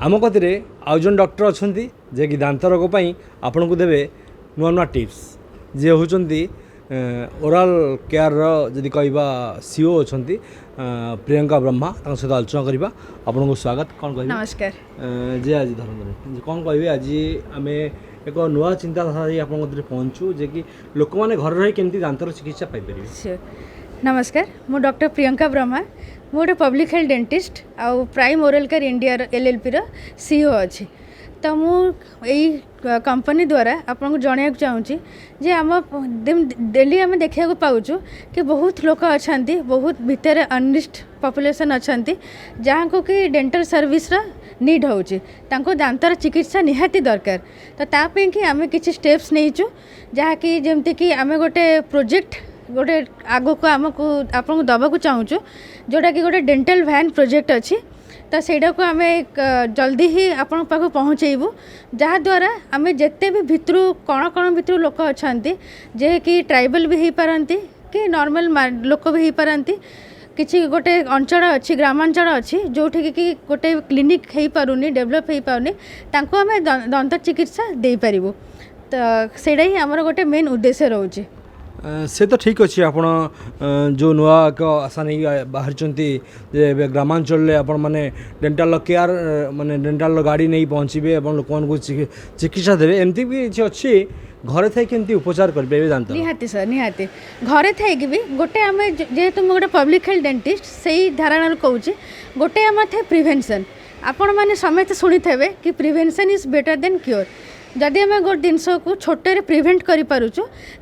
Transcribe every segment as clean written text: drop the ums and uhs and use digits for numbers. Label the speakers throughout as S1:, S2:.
S1: आम कतिरे आउ जन डॉक्टर अच्छा जे कि दांत रोग आपण को देवे नुआ नुआ टिप्स जे होती ओराल केयर जदि कहवा सीओ अच्छा प्रियंका ब्रह्मा सहित आलोचना करवा आपन को स्वागत कौन कह
S2: नमस्कार
S1: जे आज धरम कौन कहे आज आम एक नुआ चिंताधारा आप पहुँचू जे कि लोक मैंने घर रही केमती दांतर चिकित्सा पाइपर।
S2: Sure. नमस्कार मु डॉक्टर प्रियंका ब्रह्मा मु गोटे पब्लिक हेल्थ डेंटिस्ट आउ prime oral care India LLP रो सीईओ अच्छी तो मु कंपनी द्वारा आपको जन चाहूँगी जे आम डेली आम देखा पाचु कि बहुत लोक अच्छा बहुत भितर अनरिच्ड पॉपुलेशन अच्छा जहाँ को कि डेंटल सर्विस नीड होची दांतर चिकित्सा निहाती दरकार तो तापी कि आम किसी स्टेप्स नहींचु जहाँकि जमती कि आम गोटे प्रोजेक्ट गोटे आगो को आमको आपको दबाक चाहूँ जोटा कि गोटे डेंटल वैन प्रोजेक्ट अच्छी तो सेटा को आम जल्दी ही आपण पाख पहुँचेबू जहाँद्वारा आम जिते भी भितर कण कण भितर लोक अच्छा जे कि ट्राइबल भी हो पारती कि नॉर्मल लोक भी हो पारती किसी गोटे अंचल अच्छी ग्रामांचल अच्छी जो कि गोटे क्लिनिक हो पारुनी डेभलप हो पारुनी तांको आम दंत चिकित्सा दे पारिबू तो सेटा ही आमर गोटे मेन उद्देश्य रोचे।
S1: से तो ठीक अच्छे आप जो नुआ एक आशा नहीं बाहर जे ग्रामांचल आपण मैंने डेंटाल केयर माने डेंटाल गाड़ी नहीं पहुँचे लोक को चिकित्सा देवे एमती भी किसी अच्छी घरे थी केमती उपचार करेंगे दांत
S2: निहाती सर निहाती घरे थी भी गोटे आम जेहेतु मुझे गोटे पब्लिक हेल्थ डेंटिस्ट से ही धारणा कहूँ गोटे आम थे प्रिभेन्सन आपण मैंने समस्त शुणी थे कि prevention is better than cure जदि आम गोटे जिनस को छोटे प्रिभेन्ट करूँ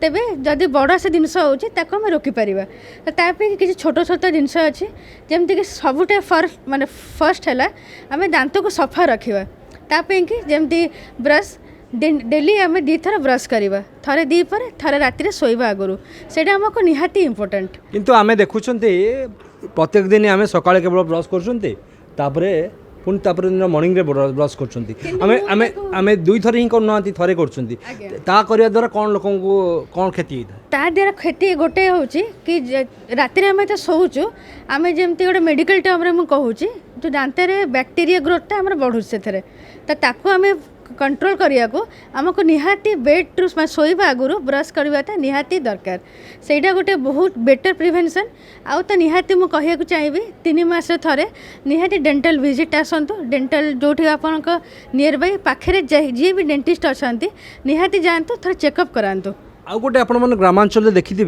S2: तेबे जदि बड़ से जिनस होम रोकीपर तो तापी किसी छोट छोट जिनस अच्छी जमती सबुटे फर्स्ट माने फर्स्ट है आम दांत को सफा रखा तापी कि जमती ब्रश डेली आम दी थर ब्रश करवा थे दीपर थे राति शोवा आगु से आमको निहाती इम्पोर्टेंट
S1: किंतु आम देखुं प्रत्येक दिन आम सकाळे केवल ब्रश कर पुणी दिन मॉर्निंग रे ब्रश कर दुई थर ही करना थे कर द्वारा कौन लोक कौन क्षति
S2: ता द्वारा क्षति गोटे हूँ कि राति आम तो शोचु आम जमी गोटे मेडिकल टर्म मुझे कहूँ जो दांतर बैक्टेरिया ग्रोथटा आम बढ़ू से तो आम कंट्रोल करने को आमको निहाती बेड रु शोवा आगु ब्रश करवाटा निहाती दरकार सेटा गोटे बहुत बेटर प्रिभेन्सन आउ तो निहाती मुझे कहूँ चाहिए 3 मास थे निहाती डेंटल विजिट आसतु डेंटल जो आपण नियर बाय पाखे जी भी डेंटिस्ट अच्छा निहाती जातु थोड़ा चेकअप करातु।
S1: आउ गोटे आपण मैंने ग्रामांचल देखिथे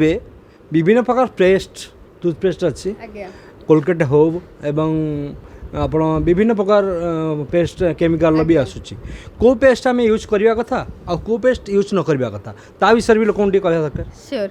S1: विभिन्न प्रकार पेस्ट टूथपेस्ट अच्छी कोलगेट हो एवं आपण विभिन्न प्रकार पेस्ट केमिकल भी आसूची को पेस्ट आम यूज करवा कथा आ को पेस्ट यूज न करवा कथा ता विषय भी लोक कह दरकार।
S2: श्योर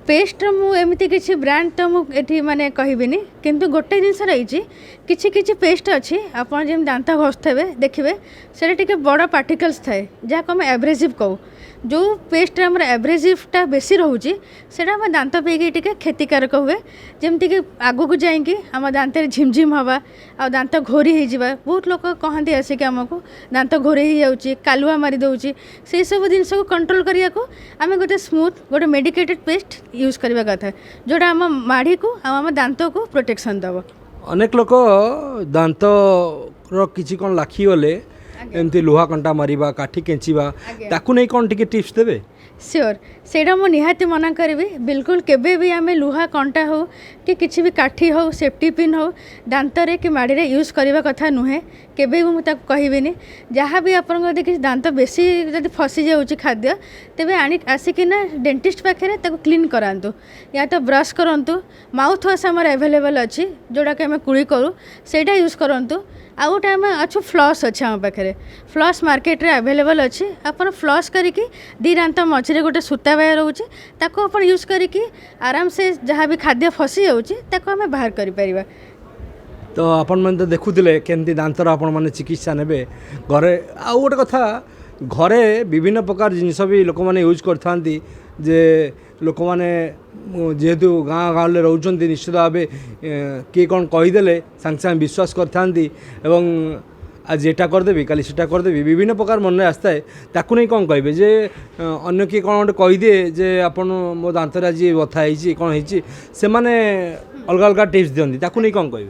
S2: पेस्ट मुझे किसी ब्रांड तो मुझे माने कहबिनी किंतु गोटे जिनस रही किसी पेस्ट अच्छी आपड़ जमी दांत घसुवे देखिए से बड़ पार्टिकल्स थाए जहाँ को आम एब्रेसिव कहू जो पेस्ट आम एब्रेसिवटा बेसी रोचे से दांत पे क्षतिकारक हुए जमती कि आगू को जाकि आम दांत झिमझिम हवा आ दांत घोरी हो बहुत लोग कहते आसिक आमको दांत घोरी हो कालुआ मारी दौची से सब जिनस को कंट्रोल करने को आम गोटे स्मूथ गोटे मेडिकेटेड पेस्ट यूज करवा कथा जोटा आम माढ़ी को आम दांत को प्रोटेक्शन दब।
S1: अनेक लोक दांत किसी कौन लाखी गले एमती लुहा कंटा मारिबा काठी केंचिबा ताकू नहीं कौन टिके टिप्स देबे।
S2: श्योर सेटा मु निहाती मना करी बिल्कुल केबे भी आम लुहा कंटा हो कि किसी भी काठी हो सेफ्टी पिन हो दांतरे कि माड़ी यूज करने कथा नुहे केबे भी मुझे कहबिनी जहाँ भी आप दांत बेसी जब फसी जाऊँगी खाद्य तेबे आसिकिना डेंटिस्ट पाखे क्लीन करातु या तो ब्रश करूँ माउथ वाश आम एभेलेबल अच्छी जोटा कि आम कुड़ी करूँ सेटा यूज करूँ आउ गोटे आम अच्छु फ्लस अच्छे आम पाखे फ्लस मार्केट रे अवेलेबल अच्छी आप फ्लस करके दी दांत मझे गोटे सूता बाया रोचे ताको आप यूज करके आराम से जहाँ भी खाद्य फसी जाऊँगी आम बाहर कर
S1: तो आपण मैंने तो देखुले केमती दांतर आपण मैंने चिकित्सा ने घरे आउ गोटे कथा घरे विभिन्न प्रकार जिनस भी लोक मैंने यूज करथांती जे लोक मैंने जेहेतु गाँ गाँव रोच निश्चित भाव किए कौन कहीदे सांगे सांगे विश्वास करथांती एवं आज एटा करदेवी काली सेटा करदेवी विभिन्न प्रकार मन में आसता है ताकू नहीं कौन कहे जे अन्य किए कौन गोटे कहीदे जे आपन मो दांतर आज बथा है कौन है से माने अलग अलग टिप्स दिखती ताकू नहीं कौन कहे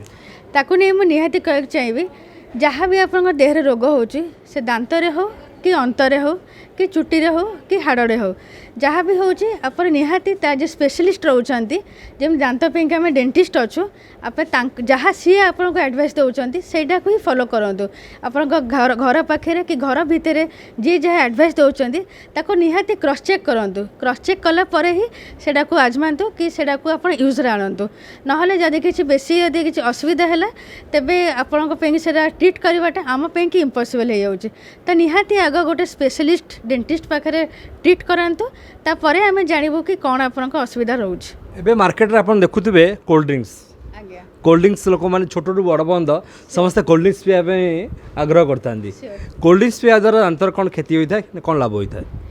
S2: ताकू नहीं मुझे निहाती कहना चाहिए जहाँ भी आपन देहरे रोग होची से दांतरे हो कि अंतरे हो कि चुटी हो कि हाड़े हो जहाँ भी होची आप निहाती जे स्पेशलिस्ट रोचंती जम दांत पे आम डेंटिस्ट अच्छु आप जहाँ सी आपन को एडवाइस दौरान सेटा को ही फॉलो करंतु आपन घर घर पाखे कि घर भितर जी जहाँ एडवाइस दौरान ताको निहाती क्रॉस चेक करंतु क्रॉस चेक कला परे ही सेटा को आजमातु कि सेटा को आपन यूज रे आनंतु नहले जदि किछि बेसी यदि किछि असुविधा हैला तेबे आपन को पे सेटा ट्रीट करवाटा आम पे कि इम्पॉसिबल हो जाउछि त निहाती आग गोटे स्पेशलिस्ट डेंटिस्ट पाखे ट्रीट करांतु तापरे आमे जानबो कि कौन आपन को असुविधा रोच
S1: एबे मार्केट रे अपन देखुथिबे कोल्ड ड्रिंक्स
S2: आज्ञा
S1: कोल्ड ड्रिंक्स लोक मैंने छोटू बड़ बंद समस्त कोल्ड ड्रिंक्स पीवा आग्रह करता कोल्ड ड्रिंक्स पीवा द्वारा अंतर कौन क्षति होता है कौन लाभ होता है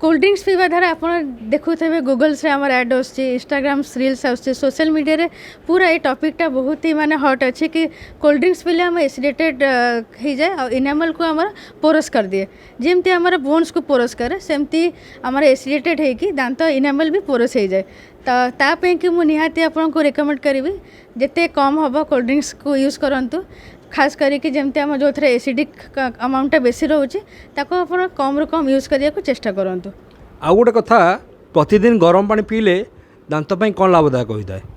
S2: कोल्ड ड्रिंक्स पीवा द्वारा आप देखुथे गूगल से आम एड इंस्टाग्राम रील्स आसुच्छे सोशल मीडिया रे पूरा ये टॉपिकटा बहुत ही माने हॉट अच्छे कि कोल्ड ड्रिंक्स पीले आम एसिडेटेड हो जाए और इनामल को आम पोरस कर दिए जमती आम बोन्स को पोरस करे सेमती आम एसिडेटेड होगी दांत इनामल भी पोरस हो जाए तो तापाई कि मुझे निहाती आपको रिकमेंड करी जिते कम हम कोल्ड ड्रिंक्स को यूज़ करंतु खास करके जमती आम जो थे एसिडिक अमाउंटा बेसी रोचे ताको आप कम रु कम यूज करने को चेष्टा करंतु
S1: आ गोटे कथा प्रतिदिन गरम पानी पीले दांत ପାଇଁ कौन लाभदायक होता है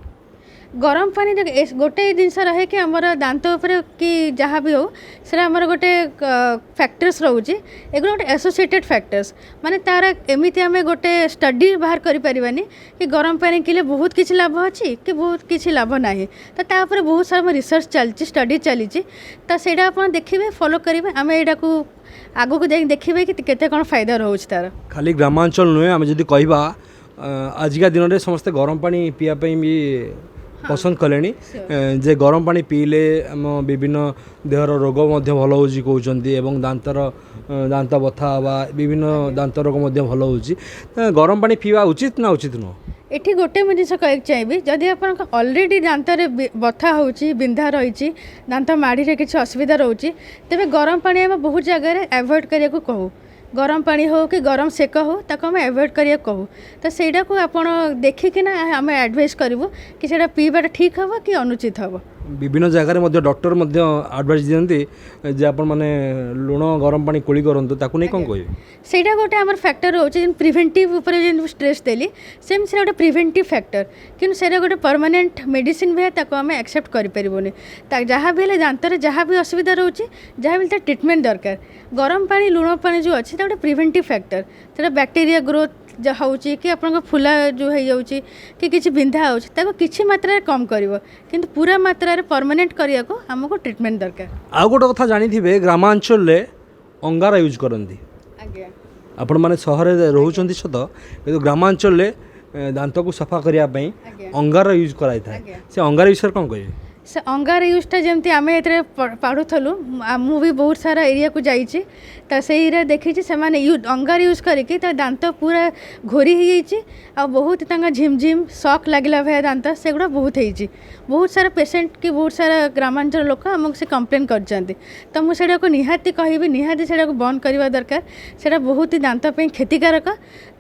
S2: गरम पानी गोटे जिनस रहे कि आमर दांत उपर कि जहाँ भी हो से आमर गोटे फैक्टर्स रोचे एगुलो गोटे एसोसिएटेड फैक्टर्स माने तार एमती आम गोटे स्टडी बाहर करें कि गरम पानी पीले बहुत किसी लाभ अच्छी कि बहुत किसी लाभ ना तो तापर बहुत सारा रिसर्च चलती स्टडी चली तो सहीटा आप देखिए फॉलो करेंगे आम यहाँ को आगक देखिए कि केते कौन फायदा रोच तार
S1: खाली ग्रामांचल नुहे आम जब कह आजिका दिन में समस्ते गरम पानी पीवाई भी पसंद कले जे गरम पानी पीले आम विभिन्न देहर रोग भल हो कहते दांतर दांत बथा बा विभिन्न दांत रोग भल हो गरम पानी पीवा उचित ना उचित नुह
S2: एठी गोटे मुझे जिस कह चाहिए जदि आप अलरेडी दांतर बथा हो बिंधा रही दांत माड़ी किसी असुविधा रोचे तेरे गरम पानी आम बहुत जगह एवॉइड करने को कहूँ गरम पानी हो कि गरम सेक हो ताको आम एवॉइड करिया कहूँ तो सेटा को आपण देखिकिना आम एडवाइस करूँ कि सेटा पीवाटा ठीक हम कि अनुचित हम
S1: विभिन्न जगह डॉक्टर एडवाइस दिखती जे आप मैंने लुण गरम पानी कोली करंतु ताकू नहीं कौन कहे
S2: सेटा गोटे आमर फैक्टर रोचे प्रिवेंटिव ऊपर स्ट्रेस देली सेम से गोटे प्रिवेंटिव फैक्टर कि सेटा गोटे परमानेंट मेडिसिन भी ताको आम एक्सेप्ट करें जहाँ भी दांतर जहाँ भी असुविधा रोचे जहाँ भी ट्रिटमेंट दरकार गरम पानी लुण पानी जो अच्छे गोटे प्रिवेंटिव फैक्टर से बैक्टेरिया ग्रोथ होची कि आपन फुला जो हो जाऊँगी कि किसी बिंधा हो किसी मात्रा कम कर किंतु पूरा मात्रा परमानेंट करने को आमको ट्रिटमेंट दरकार
S1: आ गोटे कथा जानी ग्रामांचल अंगार यूज करती आपण मैंने सहर रोचंती सत कि ग्रामांचल दांत को सफा करने अंगार यूज कराई था से अंगार विषय कौन कहे
S2: से अंगार यूजटा जमती आम ये पढ़ुलु भी बहुत सारा एरिया को जाइए तो से देखी से अंगार यूज करके दांत पूरा घोरी हो बहुत झिमझिम शॉक लगला भाया दांत से गुड़ा बहुत हो बहुत सारा पेसेंट कि बहुत सारा ग्रामांचल लोक आमको से कंप्लेन करते तो मुझे को निहाती कहबी निहाती से बंद करवा दरकार से बहुत ही दांत पे क्षतिकारक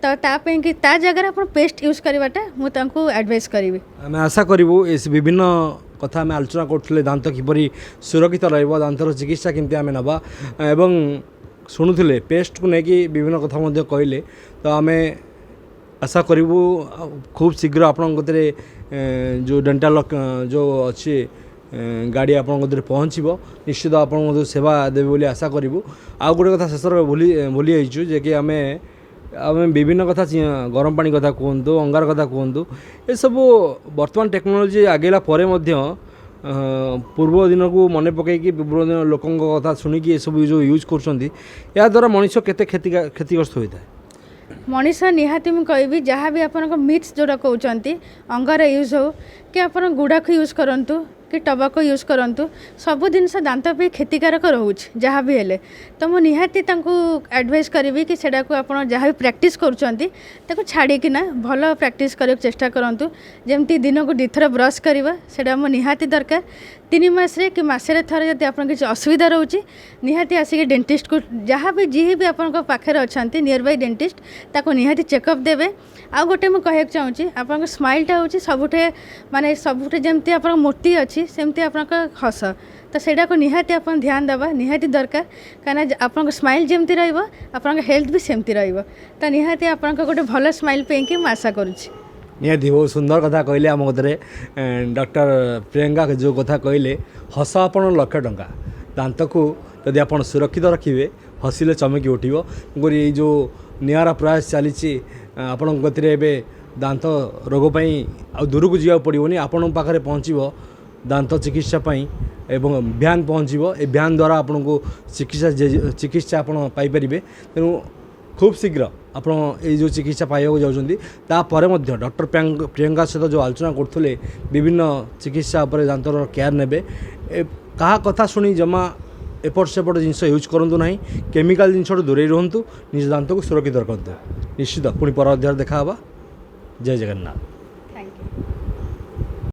S2: तो तापाई कि ता जगह आप पेस्ट यूज करवाटा मुझे एडवाइस करी
S1: आम आशा करूँ विभिन्न कथा आम आलोचना करुले दांत किपरि सुरक्षित दांतर चिकित्सा केमती आम नवा एवं शुणुले पेस्ट को लेकिन विभिन्न कथा कहले तो आम आशा करूँ खूब शीघ्र आपण जो डेंटाल जो अच्छे गाड़ी आपण पहुँचब निश्चित आपण सेवा देवे बोली आशा करूँ आउ गोटे कथा शेष भूली जाइछु जे कि आम आम विभिन्न कथा गरम पानी कथा कहतु अंगार कथा कहतु ये सब बर्तमान टेक्नोलोजी आगेला परे पूर्व दिन को मन पकईकि पूर्व दिन लोकों कथा शुणिकी ये सब जो यूज कर द्वारा मनीष केते क्षतिग्रस्त होता है
S2: मनीष निहाती मुझे कहबी जहाँ भी आपन मिथ्स जोड़ा कहते अंगार यूज हो कि आप गुड़ाक यूज करूँ कि टबाको यूज करूँ सब जिनस दांत पे क्षतिकारक रोच जहाँ भी हेले तो मुझे निहाती एडवाइस करी कि सेटा को आप जहाँ भी प्रैक्टिस करूँ छाड़ीकिना भल प्रैक्टिस करने चेष्टा करूँ जमती दिन को 2 थर ब्रश करवा से निहाती दरकार 3 मासरे कि मासरे थरे जब आप किसी असुविधा रोचे निहाती आसिक डेंटिस्ट को जहाँ भी जी भी आप पाखे अच्छा नियर बाय डेंटिस्ट ताको निहाती चेकअप देवे आ गोटे मुझे कहना चाहूँगी आप स्माइलटा हूँ सबुठे माने सबुठे जमती आप मूर्ति अच्छी अच्छी सेमती आपन हस तो सेटा को निहाती अपन ध्यान देवा निहाती दरकार कहीं आपन स्माइल जमती रहिबो आपन हेल्थ भी सेमती रहिबो तो निहाती आपन गोटे भल स्माइल पे कि आशा करुच्ची
S1: निहाती बहुत सुंदर कथा कहले आम कथरे डॉक्टर प्रियंका जो कथा कहले हस आपण लक्ष टंका दांत को यदि आप सुरक्षित रखिए हसिले चमकी उठिबो ये जो निआरा प्रयास चली आपण गति दांत रोग पई आ दूर को जीवा पड़ोनी आपण पाखे पहुँचो दांत चिकित्सा पई एवं भ्यान पहुँचो ए भ्यान द्वारा आपण को चिकित्सा आपण पाइपर तेणु खूब शीघ्र आपण ये जो चिकित्सा पाइबा जाऊँगी तापर डॉक्टर प्रियंका सहित जो आलोचना करते विभिन्न चिकित्सा उपर दांतर केयर ने क्या कथा शुणी जमा एपट सेपट जिनस यूज करूँ ना केमिकल जिनस दूरे रुहतु निज दांत को सुरक्षित रखु निश्चित पुणी पर अध्याय देखा जय जगन्नाथ
S2: थैंक यू।